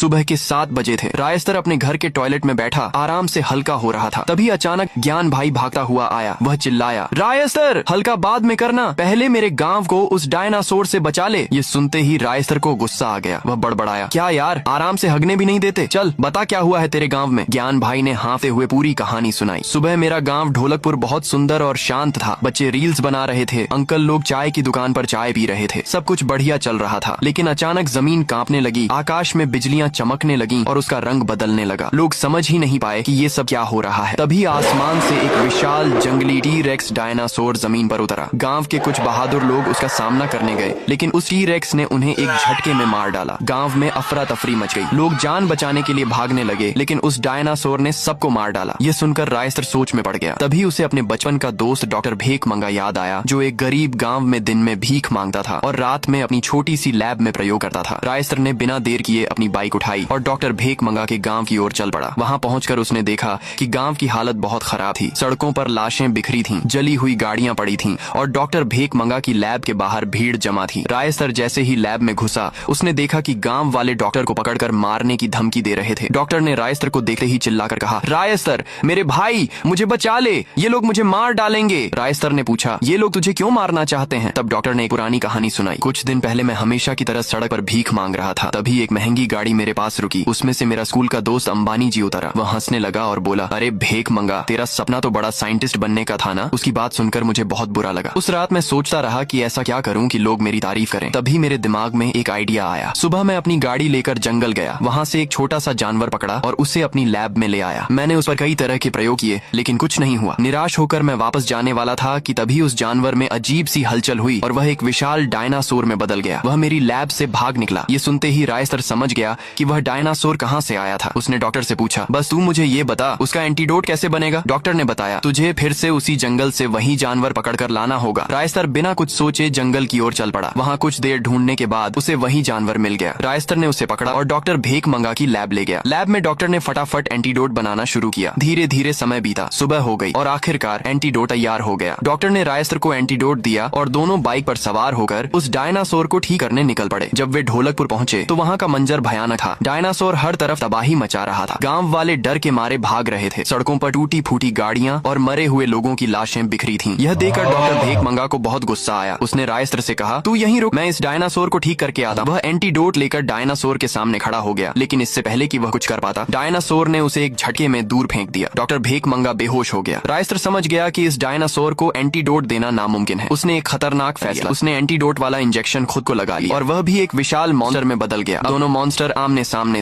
सुबह के 7 बजे थे। रायस्तर अपने घर के टॉयलेट में बैठा आराम से हल्का हो रहा था। तभी अचानक ज्ञान भाई भागता हुआ आया। वह चिल्लाया, रायस्तर हल्का बाद में करना, पहले मेरे गांव को उस डायनासोर से बचा ले। ये सुनते ही रायस्तर को गुस्सा आ गया। वह बड़बड़ाया, क्या यार, आराम से हगने भी नहीं देते? चल बता क्या हुआ है तेरे गाँव में। ज्ञान भाई ने हाँफते हुए पूरी कहानी सुनाई। सुबह मेरा गाँव ढोलकपुर बहुत सुंदर और शांत था। बच्चे रील्स बना रहे थे, अंकल लोग चाय की दुकान पर चाय पी रहे थे। सब कुछ बढ़िया चल रहा था, लेकिन अचानक जमीन कांपने लगी, आकाश में बिजलियां चमकने लगीं और उसका रंग बदलने लगा। लोग समझ ही नहीं पाए कि ये सब क्या हो रहा है। तभी आसमान से एक विशाल जंगली टी-रेक्स डायनासोर जमीन पर उतरा। गांव के कुछ बहादुर लोग उसका सामना करने गए, लेकिन उस टी-रेक्स ने उन्हें एक झटके में मार डाला। गांव में अफरा तफरी मच गई। लोग जान बचाने के लिए भागने लगे, लेकिन उस डायनासोर ने सबको मार डाला। ये सुनकर रायस्तर सोच में पड़ गया। तभी उसे अपने बचपन का दोस्त डॉक्टर भेक मंगा याद आया, जो एक गरीब गांव में दिन में भीख मांगता था और रात में अपनी छोटी सी लैब में प्रयोग करता था। रायस्तर ने बिना देर किए अपनी बाइक उठाई और डॉक्टर भेक मंगा के गांव की ओर चल पड़ा। वहां पहुंचकर उसने देखा कि गांव की हालत बहुत खराब थी। सड़कों पर लाशें बिखरी थीं, जली हुई गाड़ियां पड़ी थीं और डॉक्टर भेक मंगा की लैब के बाहर भीड़ जमा थी। रायस्तर जैसे ही लैब में घुसा, उसने देखा कि गांव वाले डॉक्टर को पकड़कर मारने की धमकी दे रहे थे। डॉक्टर ने रायस्तर को देखते ही चिल्लाकर कहा, रायस्तर मेरे भाई, मुझे बचा ले, ये लोग मुझे मार डालेंगे। रायस्तर ने पूछा, ये लोग तुझे क्यों मारना चाहते हैं? तब डॉक्टर ने एक पुरानी कहानी सुनाई। कुछ दिन पहले मैं हमेशा की तरह सड़क पर भीख मांग रहा था। तभी एक महंगी गाड़ी मेरे पास रुकी। उसमें से मेरा स्कूल का दोस्त अंबानी जी उतरा। वह हंसने लगा और बोला, अरे भेक मंगा, तेरा सपना तो बड़ा साइंटिस्ट बनने का था ना? उसकी बात सुनकर मुझे बहुत बुरा लगा। उस रात मैं सोचता रहा कि ऐसा क्या करूं कि लोग मेरी तारीफ करें। तभी मेरे दिमाग में एक आइडिया आया। सुबह मैं अपनी गाड़ी लेकर जंगल गया। वहाँ से एक छोटा सा जानवर पकड़ा और उसे अपनी लैब में ले आया। मैंने उस पर कई तरह के प्रयोग किए, लेकिन कुछ नहीं हुआ। निराश होकर मैं वापस जाने वाला था कि तभी उस जानवर में अजीब सी हलचल हुई और वह एक विशाल डायनासोर में बदल गया। वह मेरी लैब से भाग निकला। ये सुनते ही रायस्तर समझ गया कि वह डायनासोर कहाँ से आया था। उसने डॉक्टर से पूछा, बस तू मुझे ये बता, उसका एंटीडोट कैसे बनेगा? डॉक्टर ने बताया, तुझे फिर से उसी जंगल से वही जानवर पकड़कर लाना होगा। रायस्तर बिना कुछ सोचे जंगल की ओर चल पड़ा। वहाँ कुछ देर ढूंढने के बाद उसे वही जानवर मिल गया। रायस्तर ने उसे पकड़ा और डॉक्टर भेक मंगा की लैब ले गया। लैब में डॉक्टर ने फटाफट एंटीडोट बनाना शुरू किया। धीरे धीरे समय बीता, सुबह हो गई और आखिरकार एंटीडोट तैयार हो गया। डॉक्टर ने रायस्तर को एंटीडोट दिया और दोनों बाइक पर सवार होकर उस डायनासोर को ठीक करने निकल पड़े। जब वे ढोलकपुर पहुंचे तो वहां का मंजर भयानक था। डायनासोर हर तरफ तबाही मचा रहा था। गांव वाले डर के मारे भाग रहे थे। सड़कों पर टूटी फूटी गाड़ियां और मरे हुए लोगों की लाशें बिखरी थीं। यह देखकर डॉक्टर भेक मंगा को बहुत गुस्सा आया। उसने रायस्तर से कहा, तू यहीं रुक, मैं इस डायनासोर को ठीक करके आता। वह एंटीडोट लेकर डायनासोर के सामने खड़ा हो गया, लेकिन इससे पहले कि वह कुछ कर पाता, डायनासोर ने उसे एक झटके में दूर फेंक दिया। डॉक्टर भेक मंगा बेहोश हो गया। रायस्तर समझ गया कि इस डायनासोर को एंटीडोट देना नामुमकिन है। उसने एक खतरनाक फैसला, उसने एंटीडोट वाला इंजेक्शन खुद को लगा लिया और वह भी एक विशाल मॉन्स्टर में बदल गया। दोनों मॉन्स्टर आमने सामने